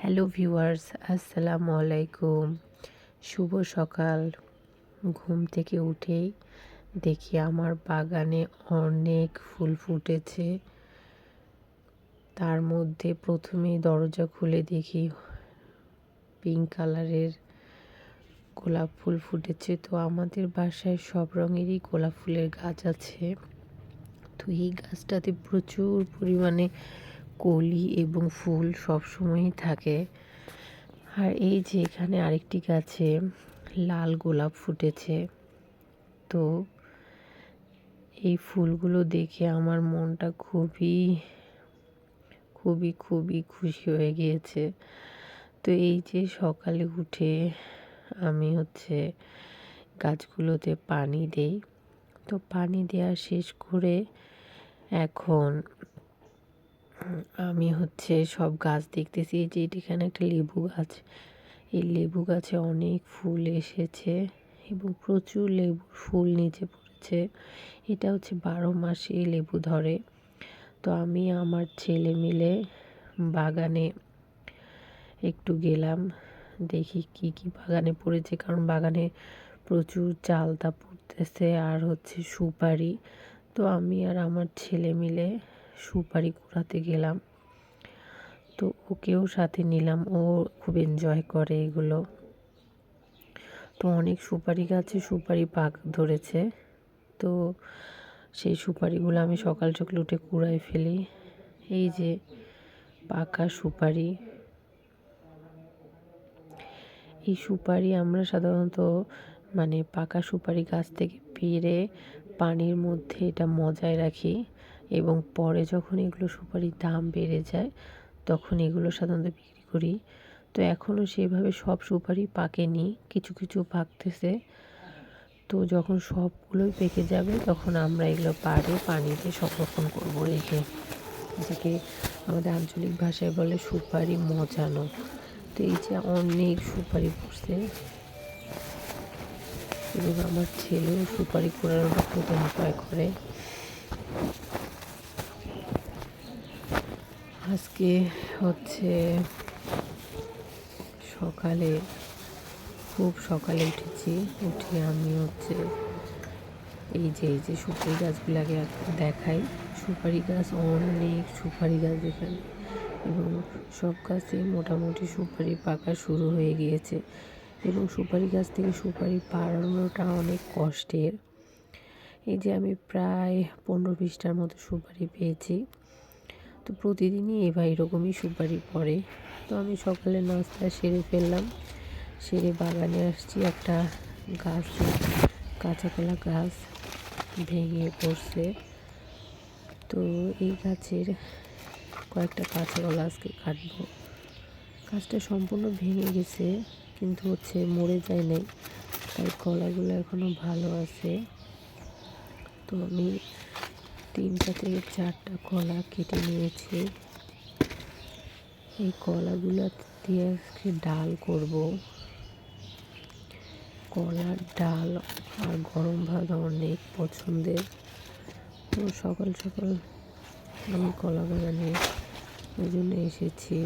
Hello viewers, আসসালামু আলাইকুম। শুভ সকাল। ঘুম থেকে উঠেই দেখি আমার বাগানে অনেক ফুল ফুটেছে। তার মধ্যে প্রথমেই দরজা খুলে দেখি পিঙ্ক কালারের গোলাপ ফুল ফুটেছে। তো আমাদের বাসায় সব রঙেরই গোলাপ ফুলের গাছ আছে। তো এই গাছটাতে প্রচুর পরিমাণে কলি এবং ফুল সবসময়ই থাকে। আর এই যে এখানে আরেকটি গাছে লাল গোলাপ ফুটেছে। তো এই ফুলগুলো দেখে আমার মনটা খুবই খুবই খুবই খুশি হয়ে গিয়েছে। তো এই যে সকালে উঠে আমি গাছগুলোতে পানি দেই। তো পানি দেওয়া শেষ করে এখন আমি সব গাছ দেখতেছি। এই যে এখানে একটা লেবু গাছ, এই লেবু গাছে অনেক ফুল এসেছে এবং প্রচুর লেবুর ফুল নিচে পড়েছে। এটা 12 মাসে লেবু ধরে। তো আমি আমার ছেলে মিলে বাগানে একটু গেলাম, দেখি কি কি বাগানে পড়েছে, কারণ বাগানে প্রচুর চালতা পড়তেছে আর সুপারি। তো আমি আর আমার ছেলে মিলে সুপারি কুড়াতে গেলাম। তো ওকেও সাথে নিলাম, ও খুব এনজয় করে এগুলো। তো অনেক সুপারি গাছে সুপারি পাক ধরেছে। তো সেই সুপারিগুলো আমি সকাল সকাল উঠে কুড়াই ফেলি। এই যে পাকা সুপারি, এই সুপারি আমরা সাধারণত পাকা সুপারি গাছ থেকে পেড়ে পানির মধ্যে এটা মজায় রাখি এবং পরে যখন এগুলো সুপারির দাম বেড়ে যায় তখন এগুলো সাধারণত বিক্রি করি। তো এখনও সেইভাবে সব সুপারি পাকেনি, কিছু কিছু পাকতেছে। তো যখন সবগুলোই পেকে যাবে তখন আমরা এগুলো পানিতে সংরক্ষণ করব রেখে, যেটাকে আমাদের আঞ্চলিক ভাষায় বলে সুপারি মজানো। তো এই যে অনেক সুপারি পড়ছে এবং আমার ছেলেও সুপারি কুড়ানোটা খুব এনজয় করে। আজকে সকালে খুব সকালে উঠেছি। উঠে আমি এই যে সুপারি গাছগুলোকে দেখাই। সুপারি গাছ, অনেক সুপারি গাছ এখানে, এবং সব গাছে মোটামুটি সুপারি পাকা শুরু হয়ে গিয়েছে এবং সুপারি গাছ থেকে সুপারি পাড়ানোটা অনেক কষ্টের। এই যে আমি প্রায় 15-20টার মতো সুপারি পেয়েছি। তো প্রতিদিনই এরকমই সুপারি পড়ে। তো আমি সকালে নাস্তা সেরে ফেললাম, সেরে বাগানে আসছি। একটা গাছ, কাঁচা কলা গাছ ভেঙে পড়ছে। তো এই গাছের কয়েকটা কাঁচা কলা আজকে কাটবো। গাছটা সম্পূর্ণ ভেঙে গেছে কিন্তু মরে যায় নাই, তাই কলাগুলো এখনো ভালো আছে। তো আমি 3টা থেকে 4টা কলা কেটে নিয়েছি। এই কলাগুলো দিয়ে আজকে ডাল করব। কলার ডাল আর গরম ভাত অনেক পছন্দের। তো সকাল সকাল আমি কলা বাগানে ওই জন্য এসেছি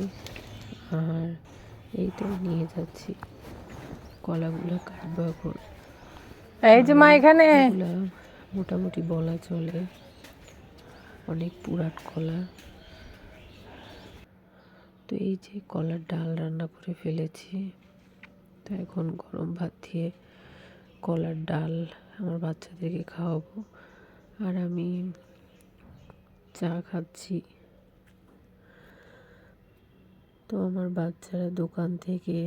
আর এইটাই নিয়ে যাচ্ছি। কলাগুলো কাটবো এখন। এই যে মা এখানে এগুলা মোটামুটি বলা চলে অনেক পুরাট কলা। তো এই যে কলার ডাল রান্না করে ফেলেছি। তো এখন গরম ভাত দিয়ে কলার ডাল আমার বাচ্চাদেরকে খাওয়াবো আর আমি চা খাচ্ছি। তো আমার বাচ্চারা দোকান থেকে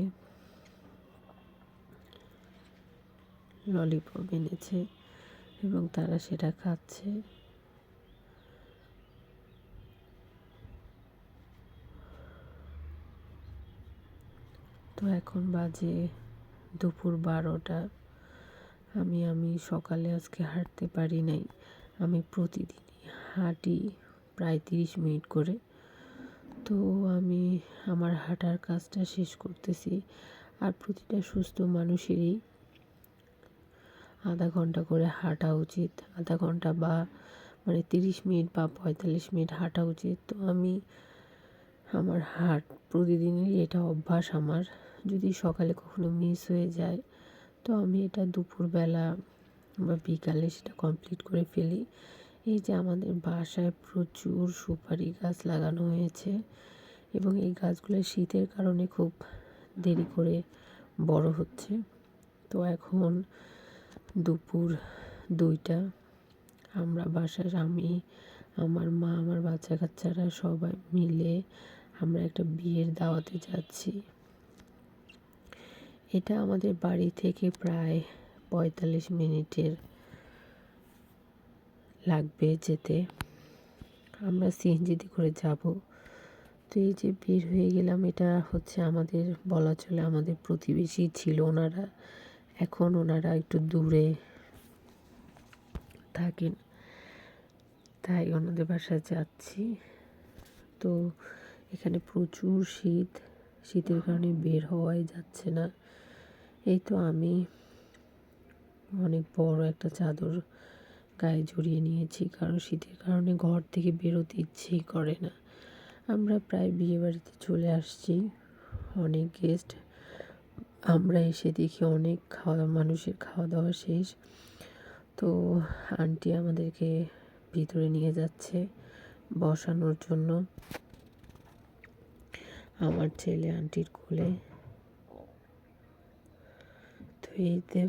ললিপপ এনেছে এবং তারা সেটা খাচ্ছে। তো এখন বাজে দুপুর 12টা। আমি সকালে আজকে হাঁটতে পারি নাই। আমি প্রতিদিনই হাঁটি প্রায় 30 মিনিট করে। তো আমি আমার হাঁটার কাজটা শেষ করতেছি। আর প্রতিটা সুস্থ মানুষেরই আধা ঘন্টা করে হাঁটা উচিত। আধা ঘন্টা বা 30 মিনিট বা 45 মিনিট হাঁটা উচিত। তো আমি আমার হাট প্রতিদিনই এটা অভ্যাস আমার। যদি সকালে কখনো মিস হয়ে যায় তো আমি এটা দুপুরবেলা বা বিকালে সেটা কমপ্লিট করে ফেলি। এই যে আমাদের বাসায় প্রচুর সুপারি গাছ লাগানো হয়েছে এবং এই গাছগুলো শীতের কারণে খুব দেরি করে বড় হচ্ছে। তো এখন দুপুর 2টা, আমরা বাসায় আমি, আমার মা, আমার বাচ্চা কাচ্চারা সবাই মিলে আমরা একটা বিয়ের দাওয়াতে যাচ্ছি। এটা আমাদের বাড়ি থেকে প্রায় 45 মিনিটের লাগবে যেতে। আমরা সিএনজিতে করে যাব। তো এই যে বের হয়ে গেলাম, এটা হচ্ছে আমাদের বলা চলে আমাদের প্রতিবেশী ছিল ওনারা। এখন ওনারা একটু দূরে থাকেন, তাই ওনাদের বাসায় যাচ্ছি। তো এখানে প্রচুর শীতের কারণে বের হওয়াই যাচ্ছে না। এই তো আমি অনেক বড় একটা চাদর গায়ে জড়িয়ে নিয়েছি, কারণ শীতের কারণে ঘর থেকে বেরোতে ইচ্ছেই করে না। আমরা প্রায় বিয়ে বাড়িতে চলে আসছি, অনেক গেস্ট। আমরা এসে দেখি অনেক মানুষের খাওয়া দাওয়া শেষ। তো আন্টি আমাদেরকে ভিতরে নিয়ে যাচ্ছে বসানোর জন্য, আমার ছেলে আন্টির কোলে। তো এই তো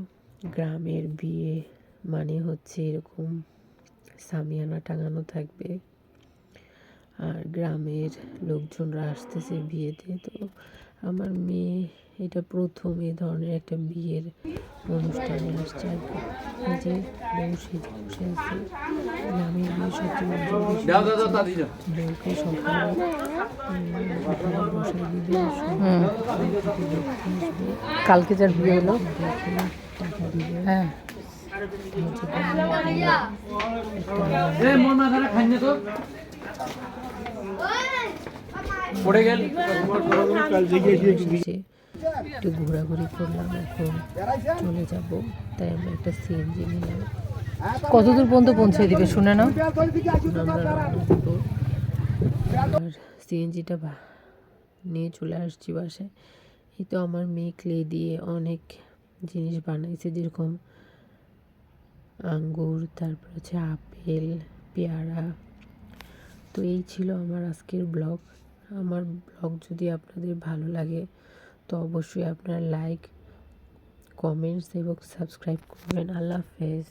গ্রামের বিয়ে মানে হচ্ছে এরকম সামিয়ানা টাঙানো থাকবে আর গ্রামের লোকজনরা আসতেছে বিয়েতে। তো আমার মেয়ে এটা প্রথম এ ধরনের একটা বিয়ের অনুষ্ঠানে আসছে আর কি। এই যে বউ সেজে বসে আছে। গ্রামের বিয়ে সবচেয়ে বউকে সকালে বসাই দিবে, কালকে যার বিয়ে হলো, টাকা দিবে। হ্যাঁ, একটু ঘোরাঘুরি করলাম, এখন চলে যাব। তাই আমরা একটা সিএনজি নিলাম। কতদূর পর্যন্ত পৌঁছে দিবে শুনে নাও। আমরা রওনা দেব আর সিএনজিটা নিয়ে চলে আসছি বাসায়। এই তো আমার মেয়ে ক্লে দিয়ে অনেক জিনিস বানাইছে, যেরকম আঙ্গুর, তারপর হচ্ছে আপেল, পেয়ারা। তো এই ছিল আমার আজকের ব্লগ। আমার ব্লগ যদি আপনাদের ভালো লাগে তো অবশ্যই আপনারা লাইক, কমেন্টস এবং সাবস্ক্রাইব করবেন। আল্লাহ হাফেজ।